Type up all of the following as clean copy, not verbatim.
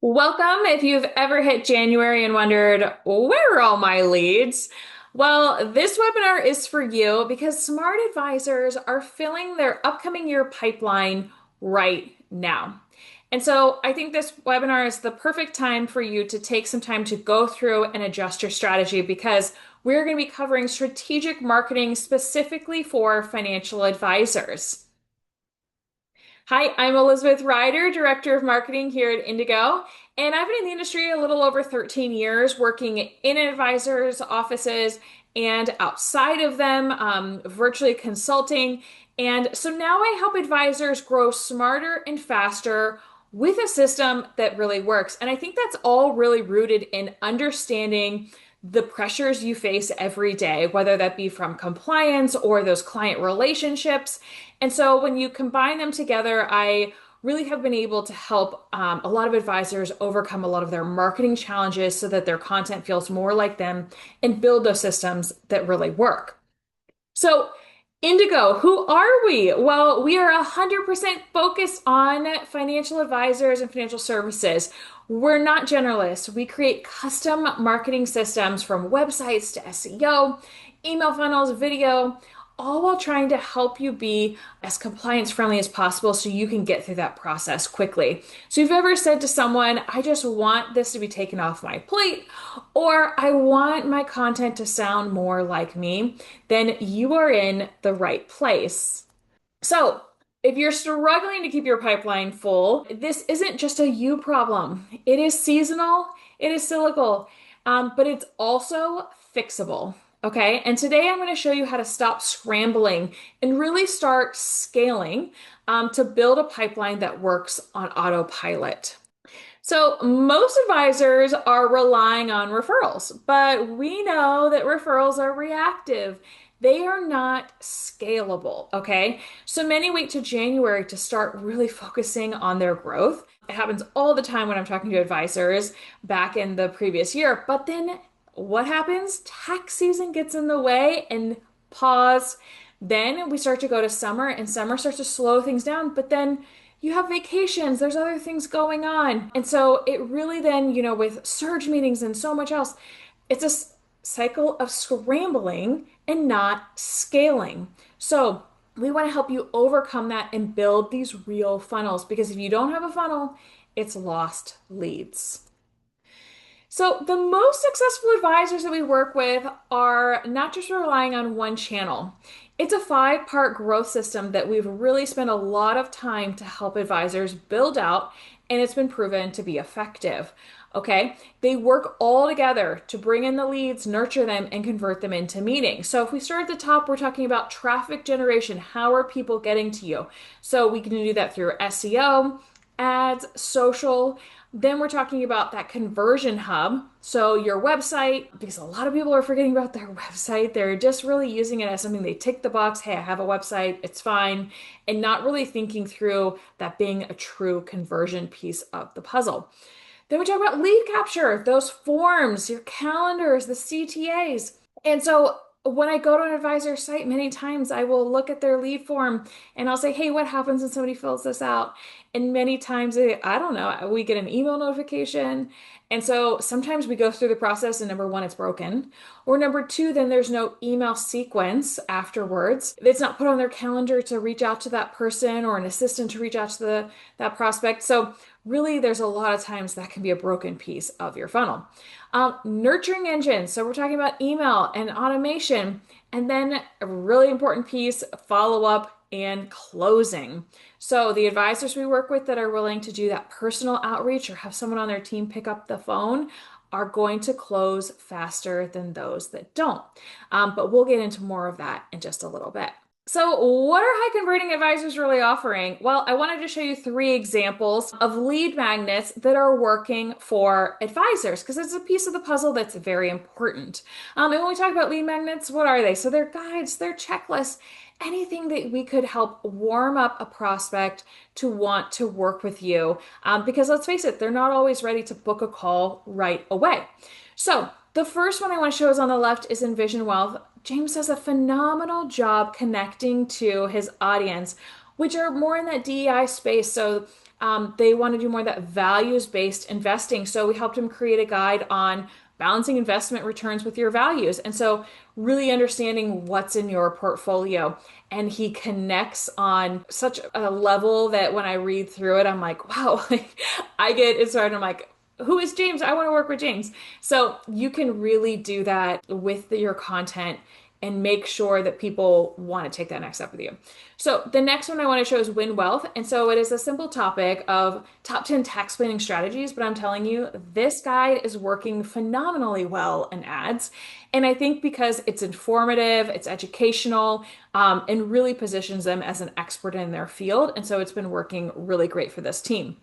Welcome. If you've ever hit January and wondered, where are all my leads? Well, this webinar is for you because smart advisors are filling their upcoming year pipeline right now. And so I think this webinar is the perfect time for you to take some time to go through and adjust your strategy because we're going to be covering strategic marketing specifically for financial advisors. Hi, I'm Elizabeth Reider, Director of Marketing here at Indigo, and I've been in the industry a little over 13 years, working in advisors' offices and outside of them, virtually consulting. And so now I help advisors grow smarter and faster with a system that really works. And I think that's all really rooted in understanding the pressures you face every day, whether that be from compliance or those client relationships. And so when you combine them together, I really have been able to help a lot of advisors overcome a lot of their marketing challenges so that their content feels more like them and build those systems that really work. So, Indigo, who are we? Well, we are 100% focused on financial advisors and financial services. We're not generalists. We create custom marketing systems from websites to SEO, email funnels, video, all while trying to help you be as compliance friendly as possible so you can get through that process quickly. So, if you've ever said to someone, I just want this to be taken off my plate, or I want my content to sound more like me, then you are in the right place. So, if you're struggling to keep your pipeline full, this isn't just a you problem. It is seasonal, it is cyclical, but it's also fixable. Okay, and today I'm going to show you how to stop scrambling and really start scaling to build a pipeline that works on autopilot. So, most advisors are relying on referrals, but we know that referrals are reactive. They are not scalable, okay? So many wait to January to start really focusing on their growth. It happens all the time when I'm talking to advisors back in the previous year. But then what happens? Tax season gets in the way and pause. Then we start to go to summer and summer starts to slow things down. But then you have vacations, there's other things going on. And so it really then, with surge meetings and so much else, it's a cycle of scrambling and not scaling. So we want to help you overcome that and build these real funnels because if you don't have a funnel, it's lost leads. So, the most successful advisors that we work with are not just relying on one channel. It's a five-part growth system that we've really spent a lot of time to help advisors build out, and it's been proven to be effective. Okay, they work all together to bring in the leads, nurture them, and convert them into meetings. So, if we start at the top, we're talking about traffic generation. How are people getting to you? So, we can do that through SEO, ads, social. Then we're talking about that conversion hub. So your website, because a lot of people are forgetting about their website. They're just really using it as something they tick the box. Hey, I have a website. It's fine. And not really thinking through that being a true conversion piece of the puzzle. Then we talk about lead capture, those forms, your calendars, the CTAs. And so when I go to an advisor site, many times I will look at their lead form and I'll say, hey, what happens when somebody fills this out? And many times, I don't know, we get an email notification. And so sometimes we go through the process and number one, it's broken. Or number two, then there's no email sequence afterwards. It's not put on their calendar to reach out to that person or an assistant to reach out to that prospect. So really, there's a lot of times that can be a broken piece of your funnel. Nurturing engines. So we're talking about email and automation. And then a really important piece, follow up and closing. So the advisors we work with that are willing to do that personal outreach or have someone on their team pick up the phone are going to close faster than those that don't. But we'll get into more of that in just a little bit. So, what are high converting advisors really offering? Well, I wanted to show you three examples of lead magnets that are working for advisors because it's a piece of the puzzle that's very important. And when we talk about lead magnets, what are they? So, they're guides, they're checklists, anything that we could help warm up a prospect to want to work with you. Because let's face it, they're not always ready to book a call right away. So, the first one I want to show is on the left is Envision Wealth. James does a phenomenal job connecting to his audience, which are more in that DEI space. So They want to do more of that values-based investing. So we helped him create a guide on balancing investment returns with your values. And so really understanding what's in your portfolio. And he connects on such a level that when I read through it, I'm like, wow, like, I get inspired. I'm like, who is James? I want to work with James. So you can really do that with your content and make sure that people want to take that next step with you. So the next one I want to show is Win Wealth. And so it is a simple topic of top 10 tax planning strategies, but I'm telling you, this guide is working phenomenally well in ads. And I think because it's informative, it's educational, and really positions them as an expert in their field. And so it's been working really great for this team.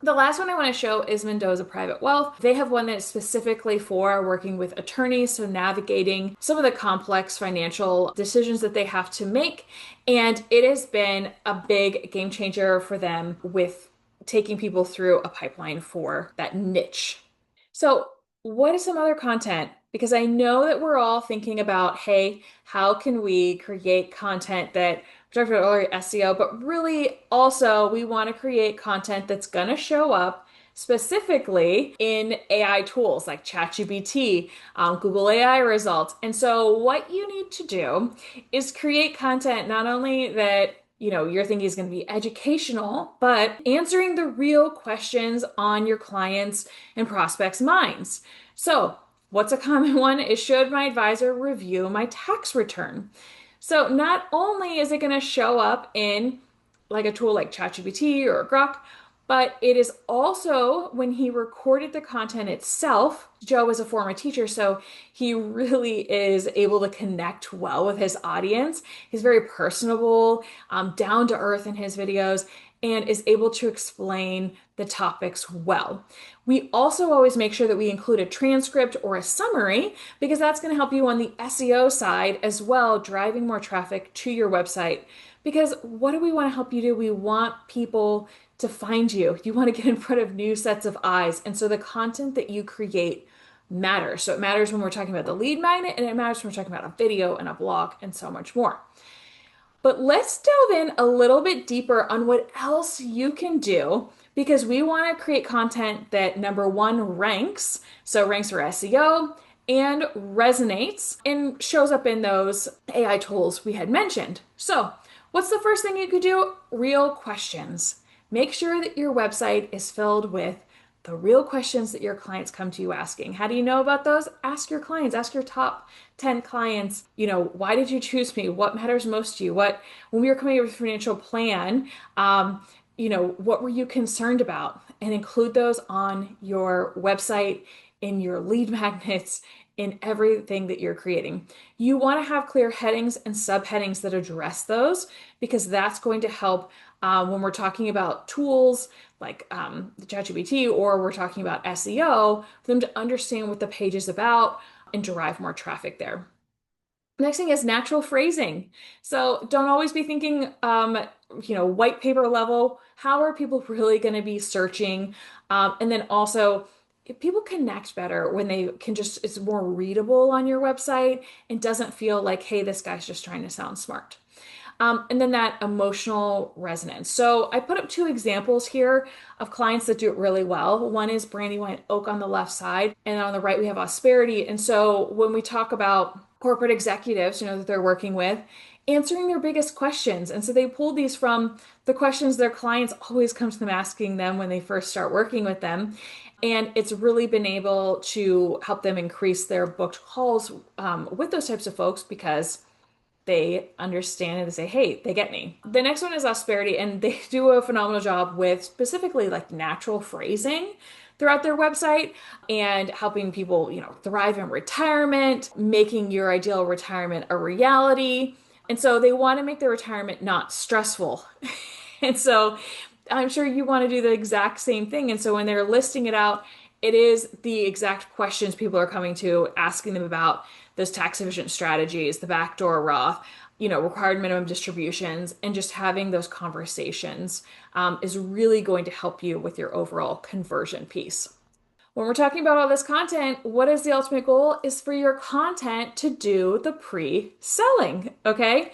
The last one I want to show is Mendoza Private Wealth. They have one that's specifically for working with attorneys, so navigating some of the complex financial decisions that they have to make. And it has been a big game changer for them with taking people through a pipeline for that niche. So, what is some other content? Because I know that we're all thinking about, hey, how can we create content that we talked about earlier, SEO, but really also we want to create content that's going to show up specifically in AI tools like ChatGPT, Google AI results. And so, what you need to do is create content not only that you're thinking is going to be educational, but answering the real questions on your clients' and prospects' minds. So, what's a common one is should my advisor review my tax return? So, not only is it going to show up in like a tool like ChatGPT or Grok, but it is also when he recorded the content itself. Joe is a former teacher, so he really is able to connect well with his audience. He's very personable, down to earth in his videos, and is able to explain the topics well. We also always make sure that we include a transcript or a summary because that's going to help you on the SEO side as well, driving more traffic to your website. Because what do we want to help you do? We want people to find you. You want to get in front of new sets of eyes. And so the content that you create matters. So it matters when we're talking about the lead magnet, and it matters when we're talking about a video and a blog and so much more. But let's delve in a little bit deeper on what else you can do because we want to create content that number one ranks, so ranks for SEO and resonates and shows up in those AI tools we had mentioned. So, what's the first thing you could do? Real questions. Make sure that your website is filled with the real questions that your clients come to you asking. How do you know about those? Ask your clients, ask your top 10 clients, why did you choose me? What matters most to you? When we were coming up with a financial plan, what were you concerned about? And include those on your website, in your lead magnets, in everything that you're creating. You want to have clear headings and subheadings that address those because that's going to help when we're talking about tools like the ChatGPT or we're talking about SEO, for them to understand what the page is about and derive more traffic there. Next thing is natural phrasing. So don't always be thinking, white paper level. How are people really going to be searching? And then also, people connect better when they can it's more readable on your website and doesn't feel like, hey, this guy's just trying to sound smart. And then that emotional resonance. So I put up two examples here of clients that do it really well. One is Brandywine Oak on the left side, and on the right we have Asperity. And so when we talk about corporate executives, that they're working with, answering their biggest questions. And so they pulled these from the questions their clients always come to them asking them when they first start working with them. And it's really been able to help them increase their booked calls with those types of folks because they understand and they say, hey, they get me. The next one is Asperity, and they do a phenomenal job with specifically like natural phrasing throughout their website and helping people, thrive in retirement, making your ideal retirement a reality. And so they want to make their retirement not stressful. And so I'm sure you want to do the exact same thing. And so when they're listing it out, it is the exact questions people are coming to, asking them about those tax efficient strategies, the backdoor Roth, required minimum distributions, and just having those conversations is really going to help you with your overall conversion piece. When we're talking about all this content, what is the ultimate goal? Is for your content to do the pre-selling, okay?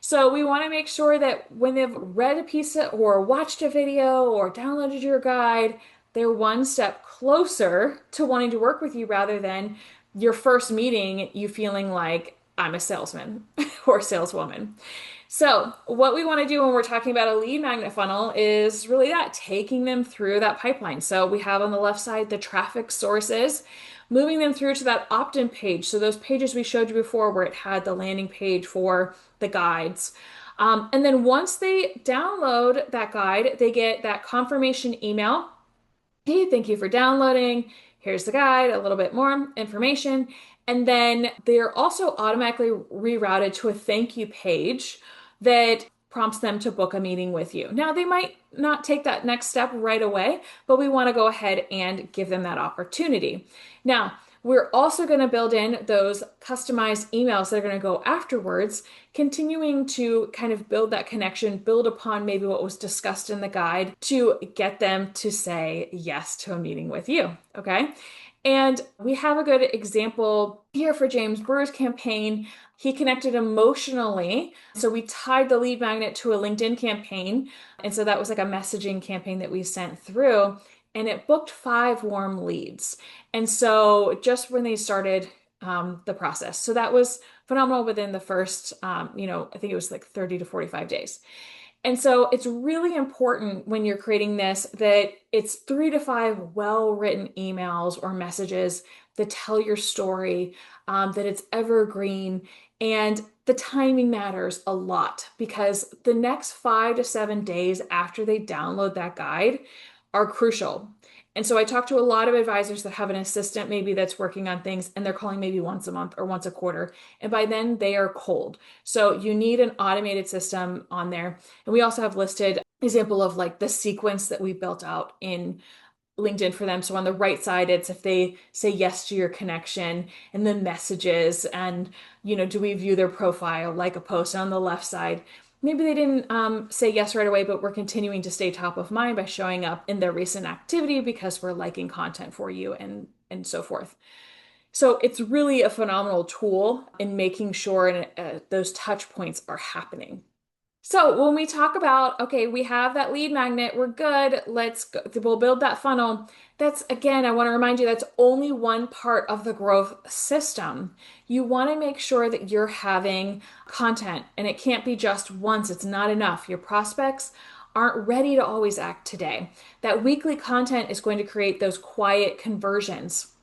So we want to make sure that when they've read a piece or watched a video or downloaded your guide, they're one step closer to wanting to work with you rather than your first meeting, you feeling like I'm a salesman or saleswoman. So, what we want to do when we're talking about a lead magnet funnel is really that taking them through that pipeline. So, we have on the left side the traffic sources, moving them through to that opt-in page. So, those pages we showed you before where it had the landing page for the guides. And then once they download that guide, they get that confirmation email. Hey, thank you for downloading. Here's the guide, a little bit more information. And then they're also automatically rerouted to a thank you page that prompts them to book a meeting with you. Now, they might not take that next step right away, but we want to go ahead and give them that opportunity. Now, we're also going to build in those customized emails that are going to go afterwards, continuing to kind of build that connection, build upon maybe what was discussed in the guide to get them to say yes to a meeting with you. Okay. And we have a good example here for James Brewer's campaign. He connected emotionally. So we tied the lead magnet to a LinkedIn campaign. And so that was like a messaging campaign that we sent through, and it booked 5 warm leads. And so just when they started the process, so that was phenomenal within the first, I think it was like 30 to 45 days. And so it's really important when you're creating this that it's 3 to 5 well-written emails or messages that tell your story, that it's evergreen, and the timing matters a lot because the next 5 to 7 days after they download that guide are crucial. And so I talk to a lot of advisors that have an assistant maybe that's working on things and they're calling maybe once a month or once a quarter. And by then they are cold. So you need an automated system on there. And we also have listed example of like the sequence that we built out in LinkedIn for them. So on the right side, it's if they say yes to your connection and then messages and, do we view their profile like a post. And on the left side, maybe they didn't say yes right away, but we're continuing to stay top of mind by showing up in their recent activity because we're liking content for you and so forth. So it's really a phenomenal tool in making sure those touch points are happening. So when we talk about, okay, we have that lead magnet, we're good, let's go, we'll build that funnel. That's, again, I want to remind you, that's only one part of the growth system. You want to make sure that you're having content, and it can't be just once, it's not enough. Your prospects aren't ready to always act today. That weekly content is going to create those quiet conversions.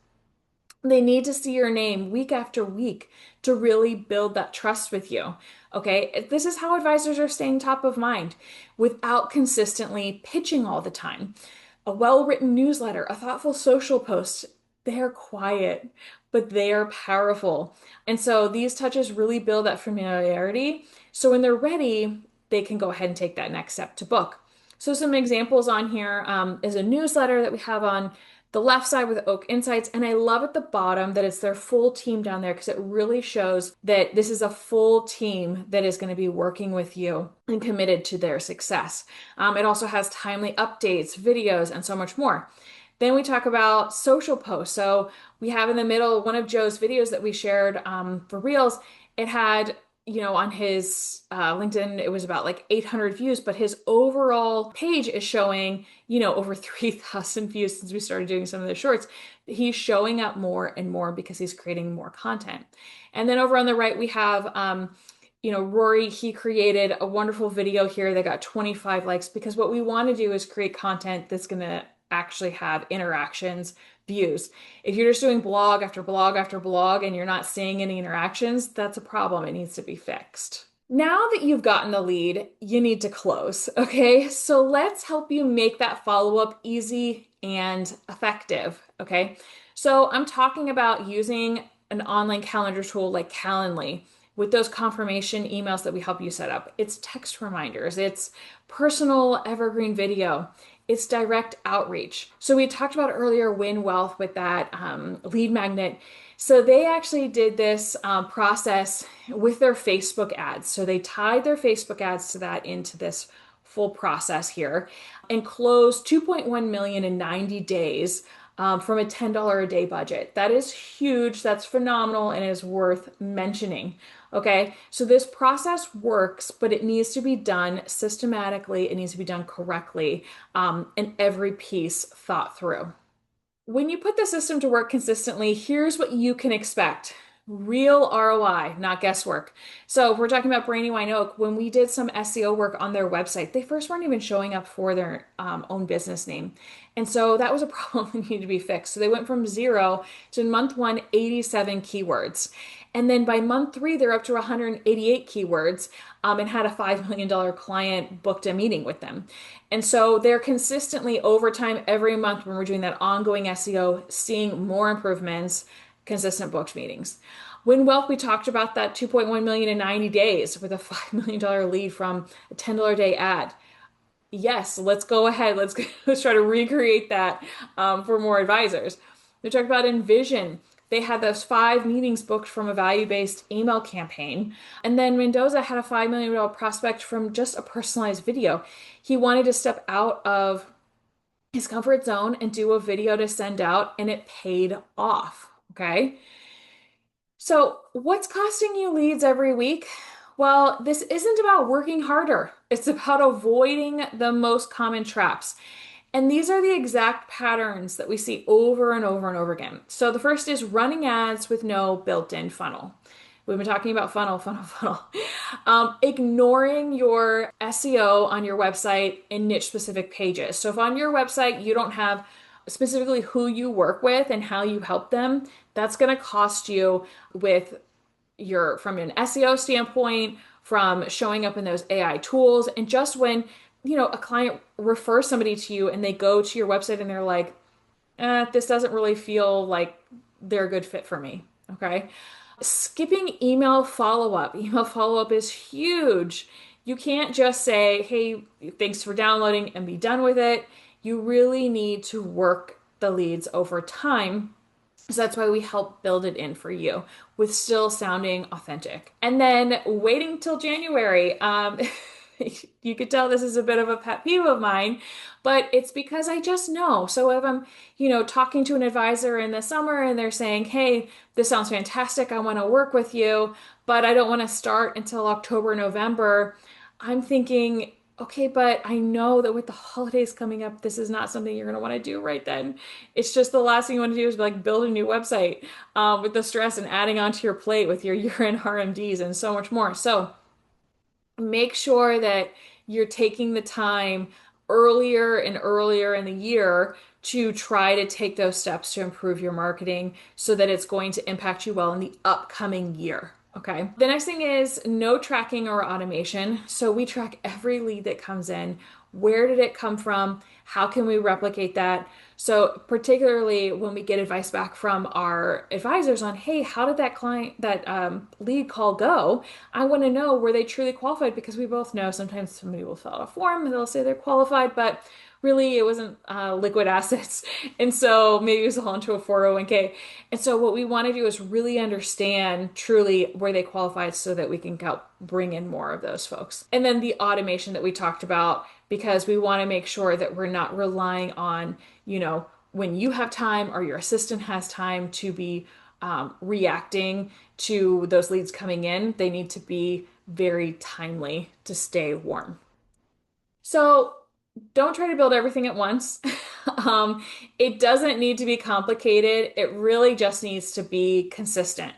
They need to see your name week after week to really build that trust with you. Okay, this is how advisors are staying top of mind without consistently pitching all the time. A well-written newsletter, a thoughtful social post, they're quiet, but they are powerful. And so these touches really build that familiarity. So when they're ready, they can go ahead and take that next step to book. So some examples on here is a newsletter that we have on the left side with Oak Insights. And I love at the bottom that it's their full team down there because it really shows that this is a full team that is going to be working with you and committed to their success. It also has timely updates, videos, and so much more. Then we talk about social posts. So we have in the middle one of Joe's videos that we shared for Reels. It had on his LinkedIn, it was about like 800 views, but his overall page is showing, over 3,000 views since we started doing some of the shorts. He's showing up more and more because he's creating more content. And then over on the right, we have, Rory, he created a wonderful video here that got 25 likes because what we want to do is create content that's going to actually have interactions, views. If you're just doing blog after blog after blog and you're not seeing any interactions, that's a problem. It needs to be fixed. Now that you've gotten the lead, you need to close, okay? So let's help you make that follow-up easy and effective, okay? So I'm talking about using an online calendar tool like Calendly with those confirmation emails that we help you set up. It's text reminders, it's personal evergreen video, it's direct outreach. So we talked about earlier Win Wealth with that lead magnet. So they actually did this process with their Facebook ads. So they tied their Facebook ads to that into this full process here and closed 2.1 million in 90 days from a $10 a day budget. That is huge. That's phenomenal and is worth mentioning. Okay, so this process works, but it needs to be done systematically. It needs to be done correctly, and every piece thought through. When you put the system to work consistently, here's what you can expect. Real ROI, not guesswork. So if we're talking about Brandywine Oak, when we did some SEO work on their website, they first weren't even showing up for their own business name. And so that was a problem that needed to be fixed. So they went from 0 to in month one, 87 keywords. And then by month three, they're up to 188 keywords, and had a $5 million client booked a meeting with them. And so they're consistently over time, every month when we're doing that ongoing SEO, seeing more improvements, consistent booked meetings. When Wealth, we talked about that 2.1 million in 90 days with a $5 million lead from a $10 a day ad. Yes, let's go ahead. Let's try to recreate that, for more advisors. We talked about Envision. They had those 5 meetings booked from a value-based email campaign. And then Mendoza had a $5 million prospect from just a personalized video. He wanted to step out of his comfort zone and do a video to send out, and it paid off. Okay. So, what's costing you leads every week? Well, this isn't about working harder. It's about avoiding the most common traps. And these are the exact patterns that we see over and over and over again. So the first is running ads with no built-in funnel. We've been talking about funnel, funnel, funnel. Ignoring your SEO on your website in niche specific pages. So if on your website you don't have specifically who you work with and how you help them, that's going to cost you with from an SEO standpoint, from showing up in those AI tools. And just when, a client refers somebody to you and they go to your website and they're like, this doesn't really feel like they're a good fit for me. Okay. Skipping email follow-up. Email follow-up is huge. You can't just say, hey, thanks for downloading and be done with it. You really need to work the leads over time. So that's why we help build it in for you with still sounding authentic. And then waiting till January. You could tell this is a bit of a pet peeve of mine, but it's because I just know. So if I'm, talking to an advisor in the summer and they're saying, hey, this sounds fantastic, I want to work with you, but I don't want to start until October, November, I'm thinking, okay, but I know that with the holidays coming up, this is not something you're going to want to do right then. It's just the last thing you want to do is like build a new website, with the stress and adding onto your plate with your year-end RMDs and so much more. So make sure that you're taking the time earlier and earlier in the year to try to take those steps to improve your marketing so that it's going to impact you well in the upcoming year. Okay. The next thing is no tracking or automation. So we track every lead that comes in. Where did it come from? How can we replicate that? So particularly when we get advice back from our advisors on, hey, how did that lead call go? I want to know, were they truly qualified? Because we both know sometimes somebody will fill out a form and they'll say they're qualified, but really it wasn't liquid assets. And so maybe it was all into a 401k. And so what we want to do is really understand truly where they qualified so that we can help bring in more of those folks. And then the automation that we talked about, because we want to make sure that we're not relying on, when you have time or your assistant has time to be reacting to those leads coming in. They need to be very timely to stay warm. So don't try to build everything at once. It doesn't need to be complicated. It really just needs to be consistent.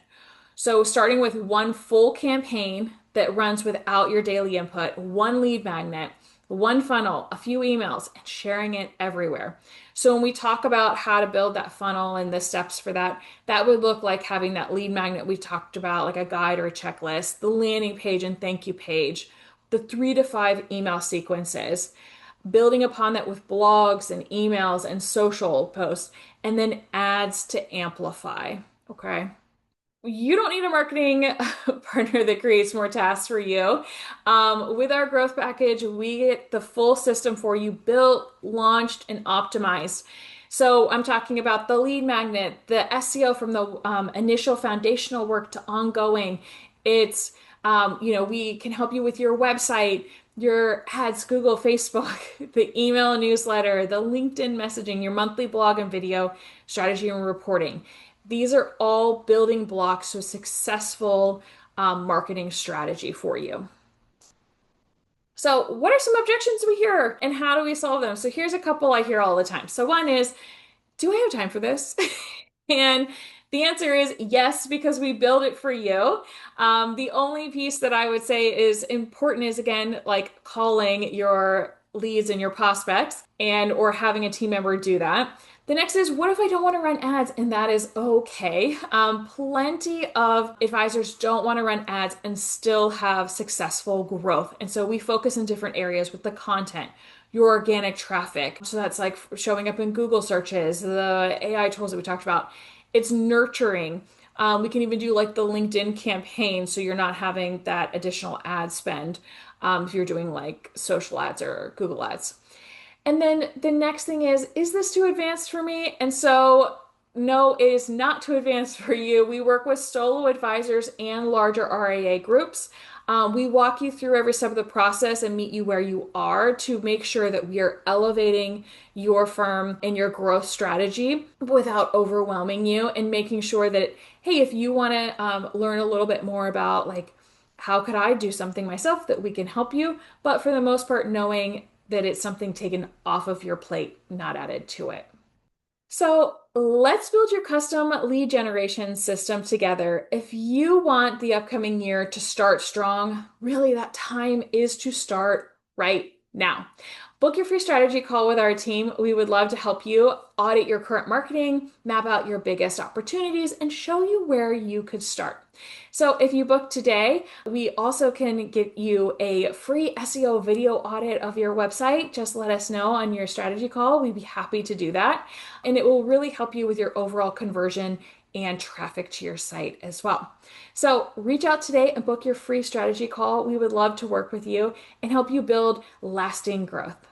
So starting with one full campaign that runs without your daily input, one lead magnet, one funnel, a few emails, and sharing it everywhere. So when we talk about how to build that funnel and the steps for that, that would look like having that lead magnet we talked about, like a guide or a checklist, the landing page and thank you page, the 3 to 5 email sequences, building upon that with blogs and emails and social posts, and then ads to amplify. Okay. You don't need a marketing partner that creates more tasks for you. With our growth package, we get the full system for you built, launched, and optimized. So I'm talking about the lead magnet, the SEO from the initial foundational work to ongoing. It's, we can help you with your website. your ads, Google, Facebook, the email newsletter, the LinkedIn messaging, your monthly blog and video strategy and reporting. These are all building blocks to a successful marketing strategy for you. So, what are some objections we hear and how do we solve them? So, here's a couple I hear all the time. So, one is, do I have time for this? And the answer is yes, because we build it for you. The only piece that I would say is important is again, like calling your leads and your prospects and or having a team member do that. The next is what if I don't want to run ads? And that is okay. Plenty of advisors don't want to run ads and still have successful growth. And so we focus in different areas with the content, your organic traffic. So that's like showing up in Google searches, the AI tools that we talked about. It's nurturing. We can even do like the LinkedIn campaign so you're not having that additional ad spend if you're doing like social ads or Google ads. And then the next thing is this too advanced for me? And so, no, it is not too advanced for you. We work with solo advisors and larger RIA groups. We walk you through every step of the process and meet you where you are to make sure that we are elevating your firm and your growth strategy without overwhelming you and making sure that, hey, if you want to learn a little bit more about like, how could I do something myself that we can help you? But for the most part, knowing that it's something taken off of your plate, not added to it. So let's build your custom lead generation system together. If you want the upcoming year to start strong, really that time is to start right now. Book your free strategy call with our team. We would love to help you audit your current marketing, map out your biggest opportunities, and show you where you could start. So if you book today, we also can get you a free SEO video audit of your website. Just let us know on your strategy call. We'd be happy to do that. And it will really help you with your overall conversion and traffic to your site as well. So reach out today and book your free strategy call. We would love to work with you and help you build lasting growth.